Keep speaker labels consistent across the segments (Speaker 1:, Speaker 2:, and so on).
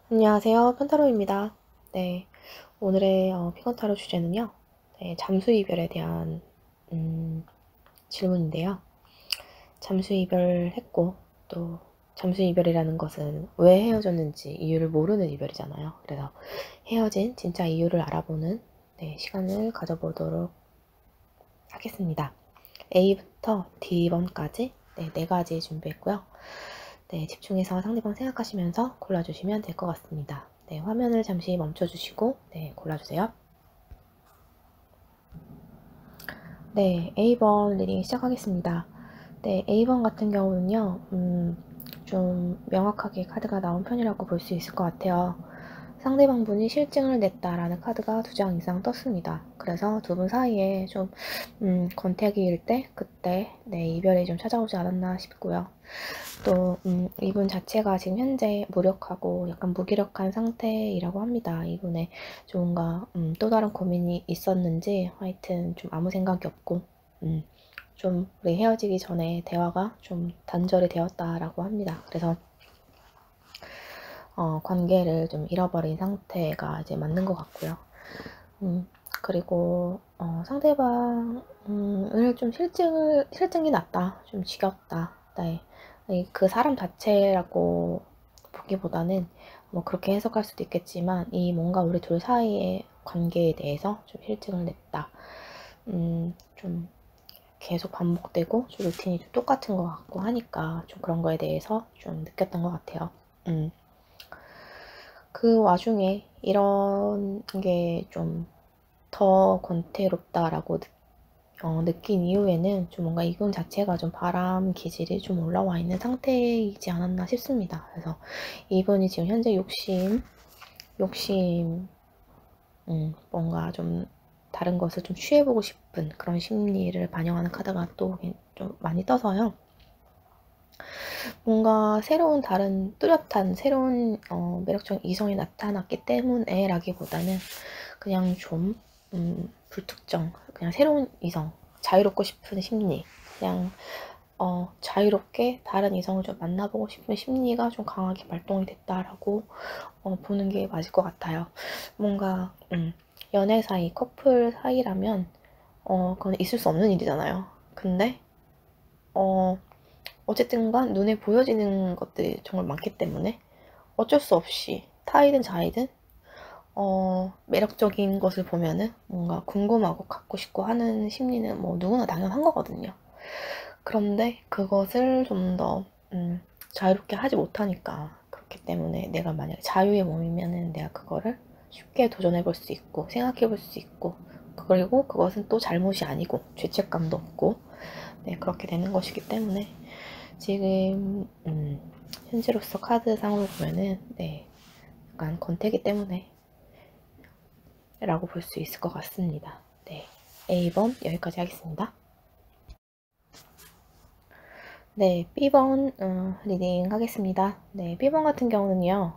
Speaker 1: 안녕하세요. 편타로입니다. 네, 오늘의 피건타로 주제는요. 네, 잠수 이별에 대한 질문인데요. 잠수 이별했고 또 잠수 이별이라는 것은 왜 헤어졌는지 이유를 모르는 이별이잖아요. 그래서 헤어진 진짜 이유를 알아보는 시간을 가져보도록 하겠습니다. A부터 D번까지 네 가지 준비했고요. 네, 집중해서 상대방 생각하시면서 골라주시면 될 것 같습니다. 네, 화면을 잠시 멈춰주시고 골라주세요. 네, A번 리딩 시작하겠습니다. 네, A번 같은 경우는요, 좀 명확하게 카드가 나온 편이라고 볼 수 있을 것 같아요. 상대방분이 실증을 냈다라는 카드가 2장 이상 떴습니다. 그래서 두 분 사이에 좀 권태기일 때 그때 이별이 좀 찾아오지 않았나 싶고요. 또 이분 자체가 지금 현재 무력하고 약간 무기력한 상태이라고 합니다. 이분의 좀 뭔가 또 다른 고민이 있었는지 하여튼 좀 아무 생각이 없고 좀 우리 헤어지기 전에 대화가 좀 단절이 되었다라고 합니다. 그래서 관계를 좀 잃어버린 상태가 이제 맞는 것 같고요. 그리고 상대방을 좀 실증이 났다, 좀 지겹다. 네. 그 사람 자체라고 보기보다는 뭐 그렇게 해석할 수도 있겠지만 이 뭔가 우리 둘 사이의 관계에 대해서 좀 실증을 냈다. 좀 계속 반복되고 좀 루틴이 좀 똑같은 것 같고 하니까 좀 그런 거에 대해서 좀 느꼈던 것 같아요. 그 와중에 이런 게 좀 더 권태롭다라고 느낀 이후에는 좀 뭔가 이분 자체가 좀 바람 기질이 좀 올라와 있는 상태이지 않았나 싶습니다. 그래서 이분이 지금 현재 욕심, 뭔가 좀 다른 것을 좀 취해보고 싶은 그런 심리를 반영하는 카드가 또 좀 많이 떠서요. 뭔가 새로운 다른 뚜렷한 새로운 매력적인 이성이 나타났기 때문에 라기보다는 그냥 좀 불특정, 그냥 새로운 이성, 자유롭고 싶은 심리, 그냥 자유롭게 다른 이성을 좀 만나보고 싶은 심리가 좀 강하게 발동이 됐다라고 보는 게 맞을 것 같아요. 뭔가 연애 사이, 커플 사이라면 그건 있을 수 없는 일이잖아요. 근데 어쨌든 간 눈에 보여지는 것들이 정말 많기 때문에 어쩔 수 없이 타이든 자이든 매력적인 것을 보면은 뭔가 궁금하고 갖고 싶고 하는 심리는 뭐 누구나 당연한 거거든요. 그런데 그것을 좀 더 자유롭게 하지 못하니까, 그렇기 때문에 내가 만약에 자유의 몸이면은 내가 그거를 쉽게 도전해 볼 수 있고 생각해 볼 수 있고, 그리고 그것은 또 잘못이 아니고 죄책감도 없고 그렇게 되는 것이기 때문에 지금 현재로서 카드상으로 보면은 약간 권태기 때문에 라고 볼 수 있을 것 같습니다. 네, A번 여기까지 하겠습니다. 네, B번 리딩 하겠습니다. 네, B번 같은 경우는요,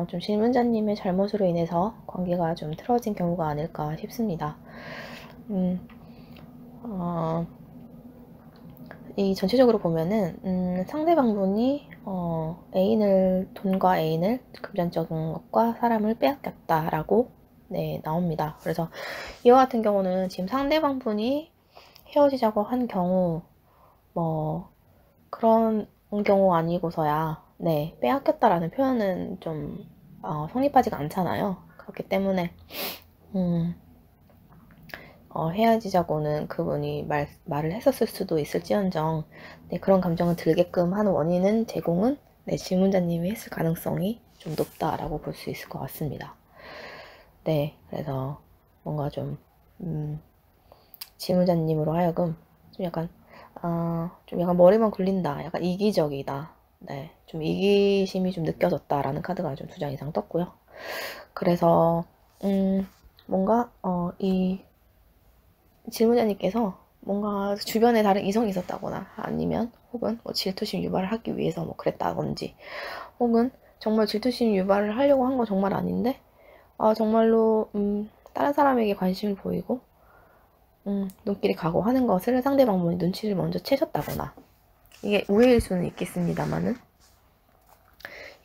Speaker 1: 좀 질문자님의 잘못으로 인해서 관계가 좀 틀어진 경우가 아닐까 싶습니다. 이 전체적으로 보면은 상대방분이 돈과 애인을, 금전적인 것과 사람을 빼앗겼다라고 나옵니다. 그래서 이와 같은 경우는 지금 상대방분이 헤어지자고 한 경우 뭐 그런 경우 아니고서야 빼앗겼다라는 표현은 좀 성립하지가 않잖아요. 그렇기 때문에 헤어지자고는 그분이 말을 했었을 수도 있을지언정 그런 감정을 들게끔 하는 원인은 제공은 질문자님이 했을 가능성이 좀 높다라고 볼 수 있을 것 같습니다. 네, 그래서 뭔가 좀 질문자님으로 하여금 좀 약간 머리만 굴린다, 약간 이기적이다, 좀 이기심이 좀 느껴졌다라는 카드가 좀 2장 이상 떴고요. 그래서 뭔가 이 질문자님께서 뭔가 주변에 다른 이성이 있었다거나, 아니면 혹은 뭐 질투심 유발을 하기 위해서 뭐 그랬다든지, 혹은 정말 질투심 유발을 하려고 한 건 정말 아닌데 정말로 다른 사람에게 관심을 보이고 눈길이 가고 하는 것을 상대방분이 눈치를 먼저 채셨다거나, 이게 우회일 수는 있겠습니다만은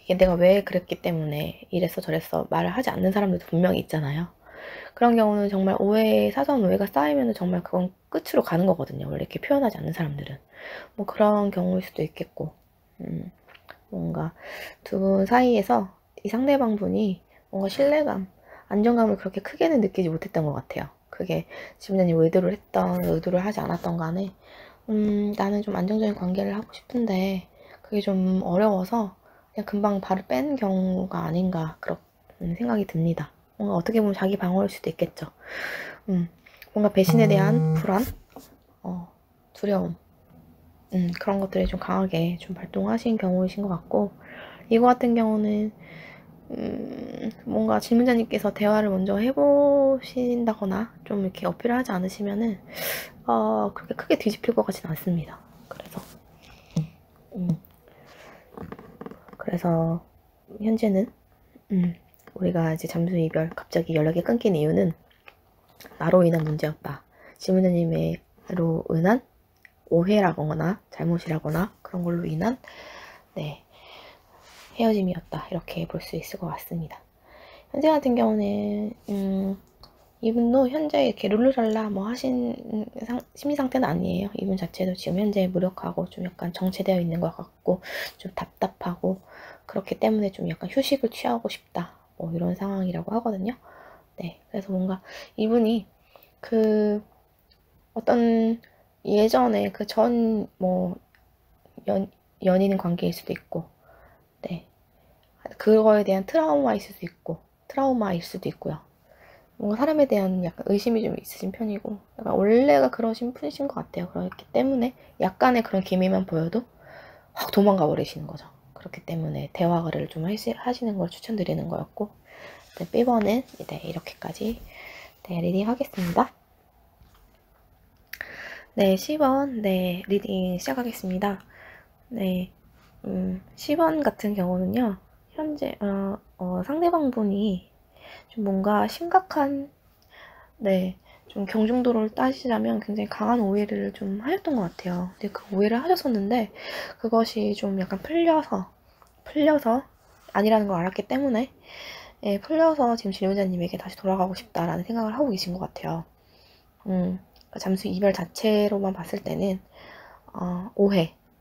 Speaker 1: 이게 내가 왜 그랬기 때문에 이랬어 저랬어 말을 하지 않는 사람들도 분명히 있잖아요. 그런 경우는 정말 사소한 오해가 쌓이면 정말 그건 끝으로 가는 거거든요. 원래 이렇게 표현하지 않는 사람들은. 뭐 그런 경우일 수도 있겠고, 뭔가 두 분 사이에서 이 상대방 분이 뭔가 신뢰감, 안정감을 그렇게 크게는 느끼지 못했던 것 같아요. 그게 지문자님 의도를 했던, 의도를 하지 않았던 간에, 나는 좀 안정적인 관계를 하고 싶은데, 그게 좀 어려워서 그냥 금방 발을 뺀 경우가 아닌가, 그런 생각이 듭니다. 뭔가 어떻게 보면 자기 방어일 수도 있겠죠. 뭔가 배신에 대한 불안, 두려움, 그런 것들이 좀 강하게 좀 발동하신 경우이신 것 같고, 이거 같은 경우는 뭔가 질문자님께서 대화를 먼저 해보신다거나 좀 이렇게 어필을 하지 않으시면은 그렇게 크게 뒤집힐 것 같지는 않습니다. 그래서 현재는 우리가 이제 잠수 이별 갑자기 연락이 끊긴 이유는 나로 인한 문제였다. 질문자님으로 인한 오해라거나 잘못이라거나 그런 걸로 인한 헤어짐이었다. 이렇게 볼 수 있을 것 같습니다. 현재 같은 경우는 이분도 현재 이렇게 룰루랄라 뭐 하신 심리 상태는 아니에요. 이분 자체도 지금 현재 무력하고 좀 약간 정체되어 있는 것 같고 좀 답답하고 그렇기 때문에 좀 약간 휴식을 취하고 싶다. 뭐 이런 상황이라고 하거든요. 네, 그래서 뭔가 이분이 그 어떤 예전에 그 전 뭐 연인 관계일 수도 있고, 네, 그거에 대한 트라우마일 수도 있고요. 뭔가 사람에 대한 약간 의심이 좀 있으신 편이고, 약간 원래가 그러신 분이신 것 같아요. 그렇기 때문에 약간의 그런 기미만 보여도 확 도망가 버리시는 거죠. 그렇기 때문에 대화를 좀 하시는 걸 추천드리는 거였고, 네, B번은 이렇게까지 리딩 하겠습니다. 네, 10번 리딩 시작하겠습니다. 네, 10번 같은 경우는요, 현재 상대방 분이 좀 뭔가 심각한 좀 경중도를 따지자면 굉장히 강한 오해를 좀 하셨던 것 같아요. 근데 그 오해를 하셨었는데 그것이 좀 약간 풀려서 아니라는 걸 알았기 때문에 풀려서 지금 질문자님에게 다시 돌아가고 싶다라는 생각을 하고 계신 것 같아요. 잠수 이별 자체로만 봤을 때는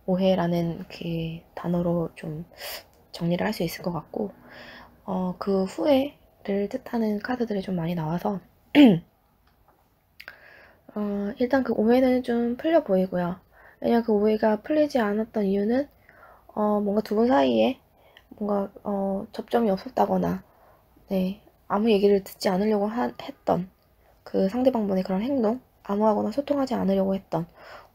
Speaker 1: 오해라는 그 단어로 좀 정리를 할 수 있을 것 같고, 그 후회를 뜻하는 카드들이 좀 많이 나와서 일단 그 오해는 좀 풀려 보이고요. 왜냐면 그 오해가 풀리지 않았던 이유는 뭔가 두 분 사이에 뭔가 접점이 없었다거나, 아무 얘기를 듣지 않으려고 했던 그 상대방분의 그런 행동, 아무하거나 소통하지 않으려고 했던,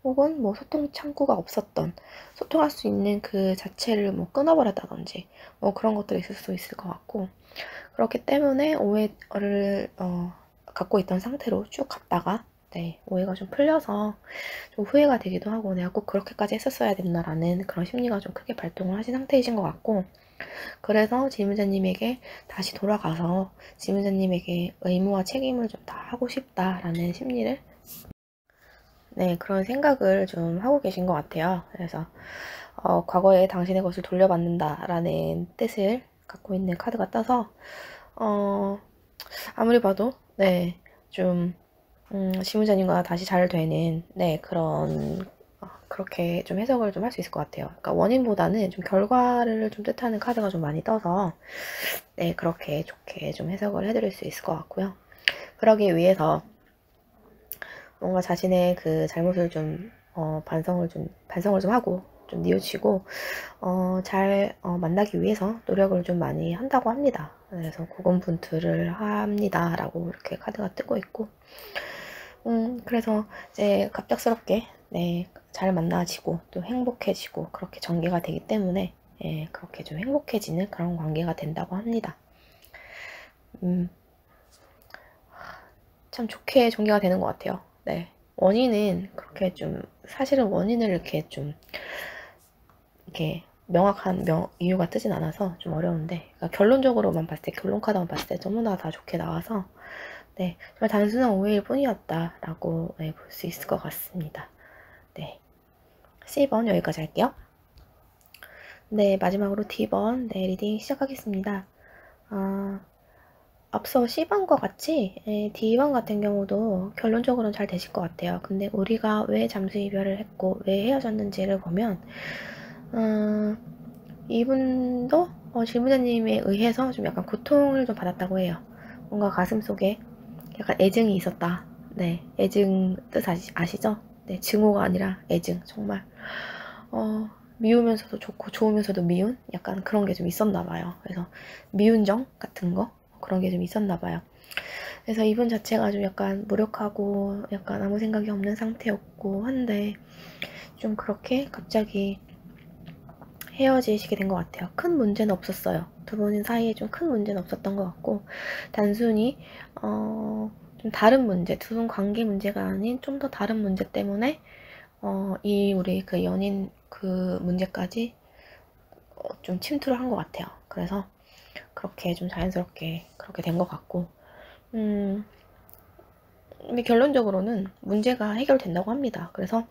Speaker 1: 혹은 뭐 소통 창구가 없었던, 소통할 수 있는 그 자체를 뭐 끊어버렸다든지, 뭐 그런 것들이 있을 수 있을 것 같고, 그렇기 때문에 오해를 갖고 있던 상태로 쭉 갔다가 오해가 좀 풀려서 좀 후회가 되기도 하고 내가 꼭 그렇게까지 했었어야 됐나라는 그런 심리가 좀 크게 발동을 하신 상태이신 것 같고, 그래서 질문자님에게 다시 돌아가서 질문자님에게 의무와 책임을 좀 다 하고 싶다라는 심리를 그런 생각을 좀 하고 계신 것 같아요. 그래서 과거에 당신의 것을 돌려받는다라는 뜻을 갖고 있는 카드가 떠서 아무리 봐도 좀 질문자님과 다시 잘 되는 그런 그렇게 좀 해석을 좀 할 수 있을 것 같아요. 그러니까 원인보다는 좀 결과를 좀 뜻하는 카드가 좀 많이 떠서 그렇게 좋게 좀 해석을 해드릴 수 있을 것 같고요. 그러기 위해서 뭔가 자신의 그 잘못을 좀 반성을 좀 하고 좀 뉘우치고 잘 만나기 위해서 노력을 좀 많이 한다고 합니다. 그래서 고군분투를 합니다 라고 이렇게 카드가 뜨고 있고, 그래서 이제 갑작스럽게 잘 만나지고 또 행복해지고 그렇게 전개가 되기 때문에 그렇게 좀 행복해지는 그런 관계가 된다고 합니다. 참 좋게 전개가 되는 것 같아요. 원인은 그렇게 좀 사실은 원인을 이렇게 명확한 이유가 뜨진 않아서 좀 어려운데, 그러니까 결론적으로만 봤을 때, 결론 카드만 봤을 때 너무나 다 좋게 나와서 정말 단순한 오해일 뿐이었다라고 볼 수 있을 것 같습니다. 10번 여기까지 할게요. 네, 마지막으로 D번, 네, 리딩 시작하겠습니다. 앞서 C번과 같이 D번 같은 경우도 결론적으로는 잘 되실 것 같아요. 근데 우리가 왜 잠수 이별을 했고 왜 헤어졌는지를 보면 이분도 질문자님에 의해서 좀 약간 고통을 좀 받았다고 해요. 뭔가 가슴속에 약간 애증이 있었다. 네, 애증 뜻 아시죠? 네, 증오가 아니라 애증. 정말 미우면서도 좋고 좋으면서도 미운 약간 그런 게 좀 있었나 봐요. 그래서 미운정 같은 거 그런 게 좀 있었나 봐요. 그래서 이분 자체가 좀 약간 무력하고 약간 아무 생각이 없는 상태였고 한데 좀 그렇게 갑자기 헤어지시게 된 것 같아요. 큰 문제는 없었어요. 두 분 사이에 좀 큰 문제는 없었던 것 같고 단순히 좀 다른 문제, 두 분 관계 문제가 아닌 좀 더 다른 문제 때문에 이 우리 그 연인 그 문제까지 좀 침투를 한 것 같아요. 그래서 그렇게 좀 자연스럽게 그렇게 된 것 같고 근데 결론적으로는 문제가 해결된다고 합니다. 그래서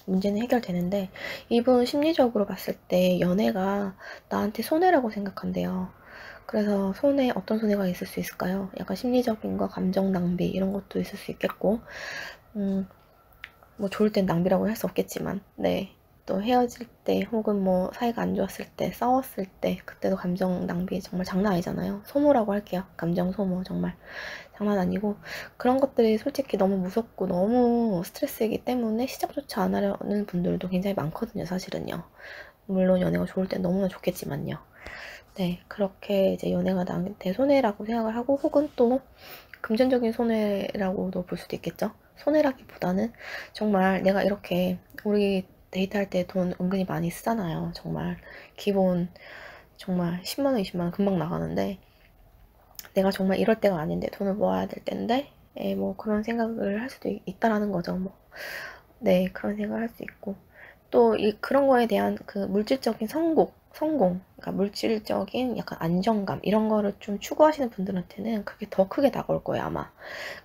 Speaker 1: 문제는 해결되는데 이분 심리적으로 봤을 때 연애가 나한테 손해라고 생각한대요. 그래서 손해, 어떤 손해가 있을 수 있을까요? 약간 심리적인 거, 감정 낭비 이런 것도 있을 수 있겠고 뭐 좋을 땐 낭비라고 할 수 없겠지만 네. 또 헤어질 때 혹은 뭐 사이가 안 좋았을 때 싸웠을 때 그때도 감정 낭비 정말 장난 아니잖아요. 소모라고 할게요. 감정 소모 정말 장난 아니고 그런 것들이 솔직히 너무 무섭고 너무 스트레스이기 때문에 시작조차 안 하려는 분들도 굉장히 많거든요. 사실은요. 물론 연애가 좋을 땐 너무나 좋겠지만요. 네, 그렇게 이제 연애가 나한테 손해라고 생각을 하고 혹은 또 금전적인 손해라고도 볼 수도 있겠죠. 손해라기보다는 정말 내가 이렇게 우리 데이트할 때 돈 은근히 많이 쓰잖아요. 정말 기본 정말 10만원, 20만원 금방 나가는데 내가 정말 이럴 때가 아닌데 돈을 모아야 될 텐데 뭐 그런 생각을 할 수도 있다라는 거죠. 뭐. 네, 그런 생각을 할 수 있고 또 그런 거에 대한 그 물질적인 성공, 그러니까 물질적인 약간 안정감 이런 거를 좀 추구하시는 분들한테는 그게 더 크게 다가올 거예요, 아마.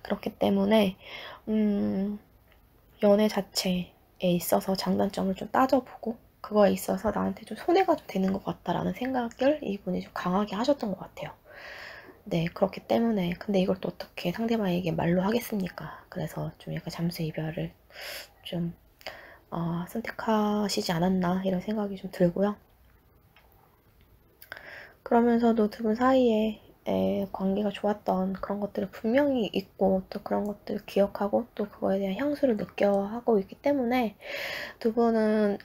Speaker 1: 그렇기 때문에 연애 자체에 있어서 장단점을 좀 따져보고 그거에 있어서 나한테 좀 손해가 좀 되는 것 같다라는 생각을 이분이 좀 강하게 하셨던 것 같아요. 네, 그렇기 때문에 근데 이걸 또 어떻게 상대방에게 말로 하겠습니까? 그래서 좀 약간 잠수 이별을 좀 선택하시지 않았나 이런 생각이 좀 들고요. 그러면서도 두 분 사이에 관계가 좋았던 그런 것들을 분명히 있고 또 그런 것들을 기억하고 또 그거에 대한 향수를 느껴하고 있기 때문에 두 분은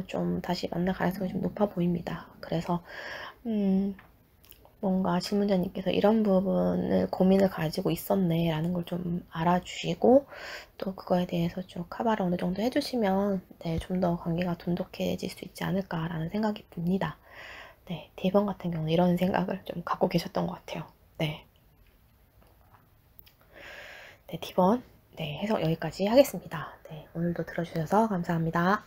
Speaker 1: 좀 다시 만날 가능성이 좀 높아 보입니다. 그래서 뭔가 질문자님께서 이런 부분을 고민을 가지고 있었네 라는 걸 좀 알아주시고 또 그거에 대해서 좀 커버를 어느 정도 해주시면 네, 좀 더 관계가 돈독해질 수 있지 않을까 라는 생각이 듭니다. 네, D번 같은 경우는 이런 생각을 좀 갖고 계셨던 것 같아요. 네. 네, D번 네, 해석 여기까지 하겠습니다. 네, 오늘도 들어주셔서 감사합니다.